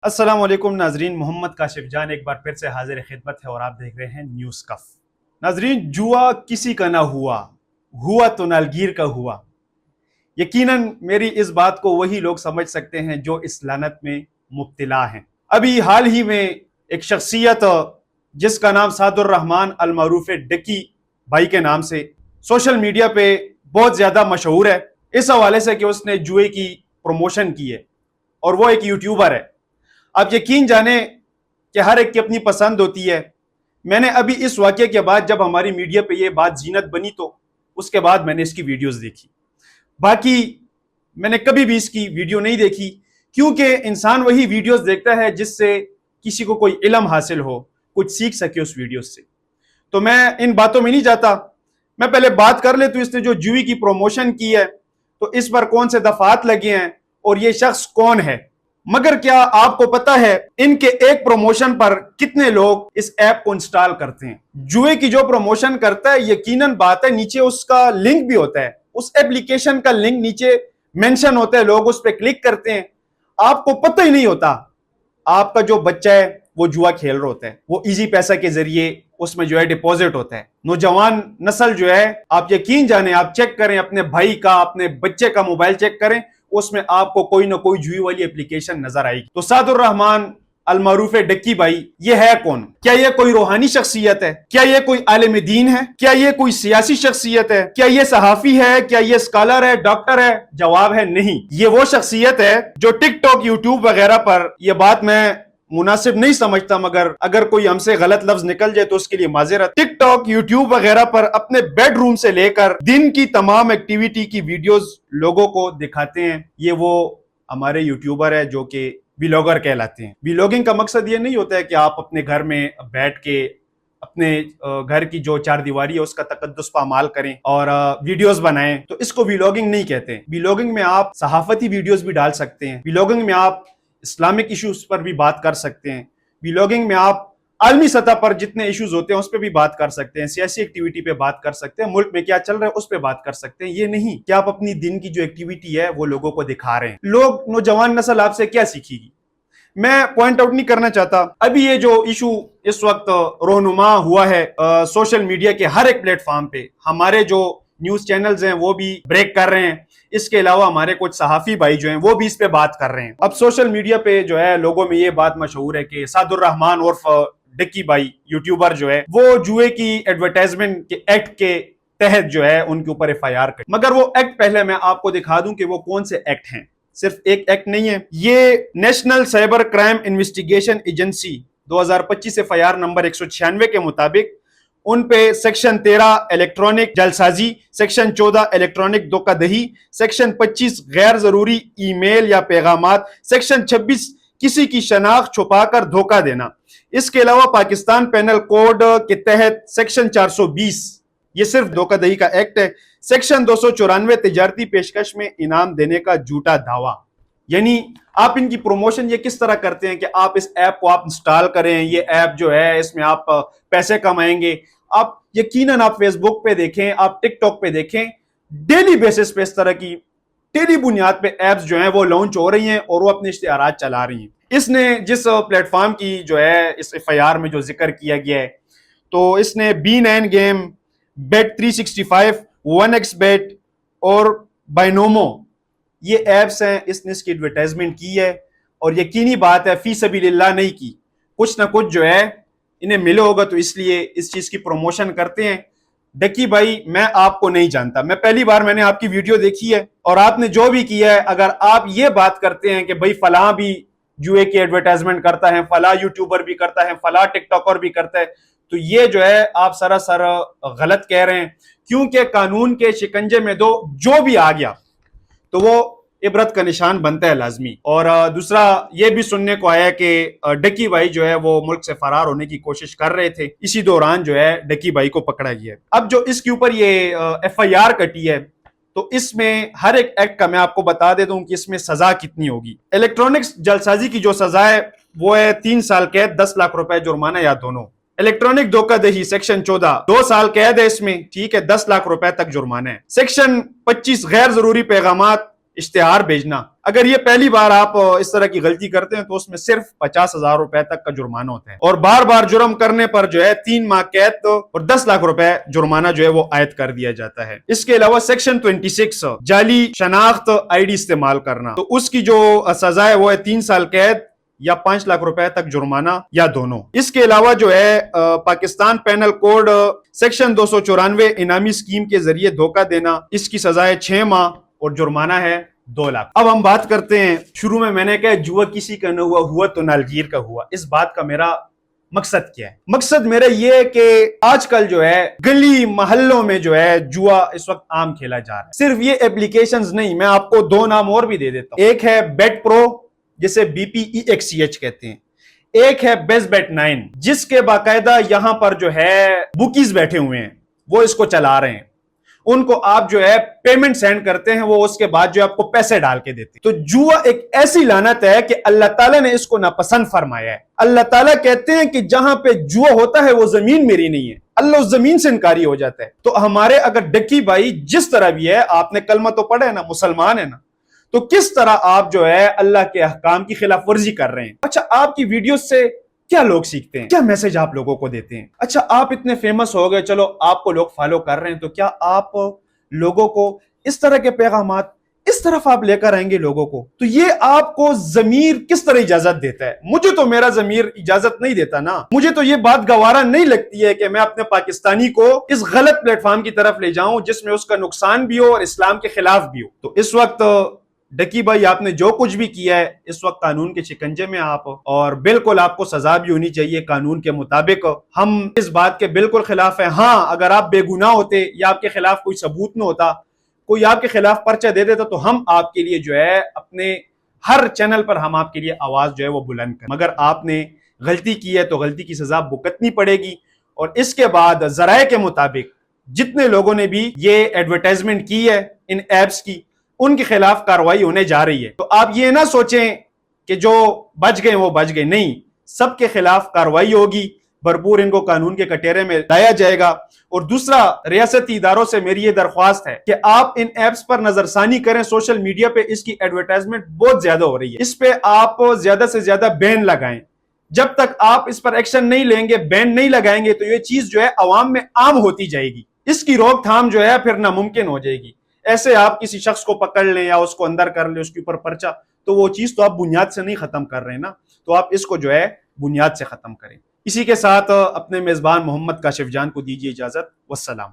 السلام علیکم ناظرین، محمد کاشف جان ایک بار پھر سے حاضر خدمت ہے اور آپ دیکھ رہے ہیں نیوز کف۔ ناظرین، جوا کسی کا نہ ہوا تو نالگیر کا ہوا۔ یقیناً میری اس بات کو وہی لوگ سمجھ سکتے ہیں جو اس لعنت میں مبتلا ہیں۔ ابھی حال ہی میں ایک شخصیت جس کا نام سعد الرحمان المعروف ڈکی بھائی کے نام سے سوشل میڈیا پہ بہت زیادہ مشہور ہے، اس حوالے سے کہ اس نے جوئے کی پروموشن کی ہے اور وہ ایک یوٹیوبر ہے۔ آپ یقین جانیں کہ ہر ایک کی اپنی پسند ہوتی ہے۔ میں نے ابھی اس واقعے کے بعد جب ہماری میڈیا پہ یہ بات زینت بنی تو اس کے بعد میں نے اس کی ویڈیوز دیکھی، باقی میں نے کبھی بھی اس کی ویڈیو نہیں دیکھی، کیونکہ انسان وہی ویڈیوز دیکھتا ہے جس سے کسی کو کوئی علم حاصل ہو، کچھ سیکھ سکے اس ویڈیوز سے۔ تو میں ان باتوں میں نہیں جاتا، میں پہلے بات کر لیتا ہوں اس نے جو جوئی کی پروموشن کی ہے تو اس پر کون سے دفعات لگے ہیں اور یہ شخص کون ہے۔ مگر کیا آپ کو پتا ہے ان کے ایک پروموشن پر کتنے لوگ اس ایپ کو انسٹال کرتے ہیں؟ جوئے کی جو پروموشن کرتا ہے یقیناً بات ہے نیچے اس کا لنک بھی ہوتا ہے، اس ایپلیکیشن کا لنک نیچے مینشن ہوتا ہے، لوگ اس پہ کلک کرتے ہیں، آپ کو پتہ ہی نہیں ہوتا آپ کا جو بچہ ہے وہ جوا کھیل رہا ہوتا ہے، وہ ایزی پیسہ کے ذریعے اس میں جو ہے ڈپوزٹ ہوتا ہے۔ نوجوان نسل جو ہے، آپ یقین جانیں، آپ چیک کریں اپنے بھائی کا، اپنے بچے کا موبائل چیک کریں، اس میں آپ کو کوئی نہ کوئی جوئی والی اپلیکیشن نظر آئے گی۔ تو سعد الرحمان المعروف ڈکی بھائی یہ ہے کون؟ کیا یہ کوئی روحانی شخصیت ہے؟ کیا یہ کوئی عالم دین ہے؟ کیا یہ کوئی سیاسی شخصیت ہے؟ کیا یہ صحافی ہے؟ کیا یہ اسکالر ہے، ڈاکٹر ہے؟ جواب ہے نہیں۔ یہ وہ شخصیت ہے جو ٹک ٹاک، یوٹیوب وغیرہ پر، یہ بات میں مناسب نہیں سمجھتا مگر اگر کوئی ہم سے غلط لفظ نکل جائے تو اس کے لیے معذرت، ٹک ٹاک، یوٹیوب وغیرہ پر اپنے بیڈ روم سے لے کر دن کی تمام ایکٹیویٹی کی ویڈیوز لوگوں کو دکھاتے ہیں۔ یہ وہ ہمارے یوٹیوبر ہے جو کہ ویلوگر کہلاتے ہیں۔ ویلوگنگ کا مقصد یہ نہیں ہوتا ہے کہ آپ اپنے گھر میں بیٹھ کے اپنے گھر کی جو چار دیواری ہے اس کا تقدس پامال کریں اور ویڈیوز بنائیں، تو اس کو ویلوگنگ نہیں کہتے ہیں۔ ویلوگنگ میں آپ صحافتی ویڈیوز بھی ڈال سکتے ہیں، ویلوگنگ میں آپ اسلامک ایشوز پر بھی بات کر سکتے ہیں، ویلوگنگ میں آپ عالمی سطح پر جتنے ایشوز ہوتے ہیں اس پہ بھی بات کر سکتے ہیں، سیاسی ایکٹیویٹی پہ بات کر سکتے ہیں، ملک میں کیا چل رہا ہے اس پہ بات کر سکتے ہیں۔ یہ نہیں کہ آپ اپنی دن کی جو ایکٹیویٹی ہے وہ لوگوں کو دکھا رہے ہیں۔ لوگ، نوجوان نسل آپ سے کیا سیکھے گی؟ میں پوائنٹ آؤٹ نہیں کرنا چاہتا، ابھی یہ جو ایشو اس وقت رونما ہوا ہے سوشل میڈیا کے ہر ایک پلیٹ فارم پہ، ہمارے جو نیوز چینلز ہیں وہ بھی بریک کر رہے ہیں، اس کے علاوہ ہمارے کچھ صحافی بھائی جو ہیں وہ بھی اس پہ بات کر رہے ہیں۔ اب سوشل میڈیا پہ جو ہے لوگوں میں یہ بات مشہور ہے کہ سعد الرحمان عرف ڈکی بھائی یوٹیوبر جو ہے وہ جوئے کی ایڈورٹائزمنٹ کے ایکٹ کے تحت جو ہے ان کے اوپر ایف آئی آر کر، مگر وہ ایکٹ پہلے میں آپ کو دکھا دوں کہ وہ کون سے ایکٹ ہیں۔ صرف ایک ایکٹ نہیں ہے، یہ National Cyber Crime Investigation Agency 2025 F I R number 196 کے مطابق ان پہ سیکشن 13 الیکٹرانک جعلسازی، سیکشن 14 الیکٹرانک دھوکہ دہی، سیکشن 25 غیر ضروری ای میل یا پیغامات، سیکشن 26 کسی کی شناخت چھپا کر دھوکہ دینا۔ اس کے علاوہ پاکستان پینل کوڈ کے تحت سیکشن 420، یہ صرف دھوکہ دہی کا ایکٹ ہے، سیکشن 294 تجارتی پیشکش میں انعام دینے کا جھوٹا دعویٰ۔ یعنی آپ ان کی پروموشن یہ کس طرح کرتے ہیں کہ آپ اس ایپ کو آپ انسٹال کریں، یہ ایپ جو ہے اس میں آپ پیسے کمائیں گے۔ آپ یقیناً آپ فیس بک پہ دیکھیں، آپ ٹک ٹاک پہ دیکھیں، ڈیلی بیسس پہ اس طرح کی ڈیلی بنیاد پہ ایپس جو ہیں وہ لانچ ہو رہی ہیں اور وہ اپنے اشتہارات چلا رہی ہیں۔ اس نے جس پلیٹ فارم کی جو ہے اس ایف آئی آر میں جو ذکر کیا گیا ہے تو اس نے B9 game, bat 365، 1x bat اور بائنومو، یہ ایپس ہیں، اس نے اس کی ایڈورٹائزمنٹ کی ہے اور یقینی بات ہے فی سبیل اللہ نہیں کی، کچھ نہ کچھ جو ہے انہیں ملے ہوگا تو اس لیے اس چیز کی پروموشن کرتے ہیں۔ ڈکی بھائی میں آپ کو نہیں جانتا، میں پہلی بار میں نے آپ کی ویڈیو دیکھی ہے اور آپ نے جو بھی کیا ہے، اگر آپ یہ بات کرتے ہیں کہ بھائی فلاں بھی جوئے کی ایڈورٹائزمنٹ کرتا ہے، فلاں یوٹیوبر بھی کرتا ہے، فلاں ٹک ٹاکر بھی کرتا ہے، تو یہ جو ہے آپ سراسر غلط کہہ رہے ہیں، کیونکہ قانون کے شکنجے میں جو بھی آ گیا تو وہ عبرت کا نشان بنتا ہے لازمی۔ اور دوسرا یہ بھی سننے کو آیا کہ ڈکی بھائی جو ہے وہ ملک سے فرار ہونے کی کوشش کر رہے تھے، اسی دوران جو ہے ڈکی بھائی کو پکڑا گیا ہے۔ اب جو اس کے اوپر یہ ایف آئی آر کٹی ہے تو اس میں ہر ایک ایکٹ کا میں آپ کو بتا دیتا ہوں کہ اس میں سزا کتنی ہوگی۔ الیکٹرانکس جعلسازی کی جو سزا ہے وہ ہے 3 سال قید، 10 لاکھ روپے جرمانہ یا دونوں۔ الیکٹرانک دھوکہ دہی سیکشن 14، 2 سال قید ہے اس میں، ٹھیک ہے، 10 لاکھ روپے تک جرمانہ ہے۔ سیکشن 25 غیر ضروری پیغامات، اشتہار بھیجنا، اگر یہ پہلی بار آپ اس طرح کی غلطی کرتے ہیں تو اس میں صرف 50,000 روپے تک کا جرمانہ ہوتا ہے، اور بار بار جرم کرنے پر جو ہے 3 ماہ قید اور 10 لاکھ روپے جرمانہ جو ہے وہ عائد کر دیا جاتا ہے۔ اس کے علاوہ سیکشن 26 جعلی شناخت آئی ڈی استعمال کرنا، تو اس کی جو سزا ہے وہ ہے 3 سال قید یا 5 لاکھ روپے تک جرمانہ یا دونوں۔ اس کے علاوہ جو ہے پاکستان پینل کوڈ سیکشن 294 انعامی اسکیم کے ذریعے دھوکہ دینا، اس کی سزا ہے 6 ماہ اور جرمانہ ہے 2 لاکھ۔ اب ہم بات کرتے ہیں، شروع میں نے کہا جوا کسی کا نہ ہوا، ہوا تو نالگیر کا ہوا۔ اس بات کا میرا مقصد کیا ہے؟ مقصد میرا یہ ہے کہ آج کل جو ہے گلی محلوں میں جو ہے جوا اس وقت عام کھیلا جا رہا ہے۔ صرف یہ اپلیکیشنز نہیں، میں آپ کو 2 نام اور بھی دے دیتا ہوں۔ ایک ہے بیٹ پرو جسے BPEXCH کہتے ہیں، ایک ہے بیس بیٹ 9 جس کے باقاعدہ یہاں پر جو ہے بوکیز بیٹھے ہوئے ہیں، وہ اس کو چلا رہے ہیں، ان کو آپ جو ہے پیمنٹ سینڈ کرتے ہیں، وہ اس کے بعد جو آپ کو پیسے ڈال کے دیتے ہیں۔ تو جوا ایک ایسی لعنت ہے کہ اللہ تعالیٰ نے اس کو ناپسند فرمایا ہے۔ اللہ تعالیٰ کہتے ہیں کہ جہاں پہ جوا ہوتا ہے وہ زمین میری نہیں ہے، اللہ اس زمین سے انکاری ہو جاتا ہے۔ تو ہمارے اگر ڈکی بھائی جس طرح بھی ہے، آپ نے کلمہ تو پڑھا ہے نا، مسلمان ہے نا، تو کس طرح آپ جو ہے اللہ کے احکام کی خلاف ورزی کر رہے ہیں۔ اچھا، آپ کی ویڈیوز سے کیا لوگ سیکھتے ہیں؟ کیا میسج آپ لوگوں کو دیتے ہیں؟ اچھا، آپ اتنے فیمس ہو گئے، چلو آپ کو لوگ فالو کر رہے ہیں، تو کیا آپ لوگوں کو اس طرح کے پیغامات اس طرف آپ لے کر آئیں گے لوگوں کو؟ تو یہ آپ کو ضمیر کس طرح اجازت دیتا ہے؟ مجھے تو میرا ضمیر اجازت نہیں دیتا نا۔ مجھے تو یہ بات گوارا نہیں لگتی ہے کہ میں اپنے پاکستانی کو اس غلط پلیٹ فارم کی طرف لے جاؤں جس میں اس کا نقصان بھی ہو اور اسلام کے خلاف بھی ہو۔ تو اس وقت ڈکی بھائی آپ نے جو کچھ بھی کیا ہے، اس وقت قانون کے شکنجے میں آپ، اور بالکل آپ کو سزا بھی ہونی چاہیے قانون کے مطابق۔ ہم اس بات کے بالکل خلاف ہیں۔ ہاں، اگر آپ بے گناہ ہوتے یا آپ کے خلاف کوئی ثبوت نہ ہوتا، کوئی آپ کے خلاف پرچہ دے دیتا، تو ہم آپ کے لیے جو ہے اپنے ہر چینل پر ہم آپ کے لیے آواز جو ہے وہ بلند کریں۔ مگر آپ نے غلطی کی ہے تو غلطی کی سزا بھگتنی پڑے گی، اور اس کے بعد ذرائع کے مطابق جتنے لوگوں نے بھی یہ ایڈورٹائزمنٹ کی ہے ان ایپس کی، ان کے خلاف کارروائی ہونے جا رہی ہے۔ تو آپ یہ نہ سوچیں کہ جو بچ گئے وہ بچ گئے، نہیں، سب کے خلاف کارروائی ہوگی، بھرپور ان کو قانون کے کٹہرے میں لایا جائے گا۔ اور دوسرا، ریاستی اداروں سے میری یہ درخواست ہے کہ آپ ان ایپس پر نظر ثانی کریں۔ سوشل میڈیا پہ اس کی ایڈورٹائزمنٹ بہت زیادہ ہو رہی ہے، اس پہ آپ زیادہ سے زیادہ بین لگائیں۔ جب تک آپ اس پر ایکشن نہیں لیں گے، بین نہیں لگائیں گے، تو یہ چیز جو ہے عوام میں عام ہوتی جائے گی، اس کی روک تھام جو ہے پھر ناممکن ہو جائے گی۔ ایسے آپ کسی شخص کو پکڑ لیں یا اس کو اندر کر لیں، اس کے اوپر پرچہ، تو وہ چیز تو آپ بنیاد سے نہیں ختم کر رہے ہیں نا، تو آپ اس کو جو ہے بنیاد سے ختم کریں۔ اسی کے ساتھ اپنے میزبان محمد کاشف جان کو دیجیے اجازت، والسلام۔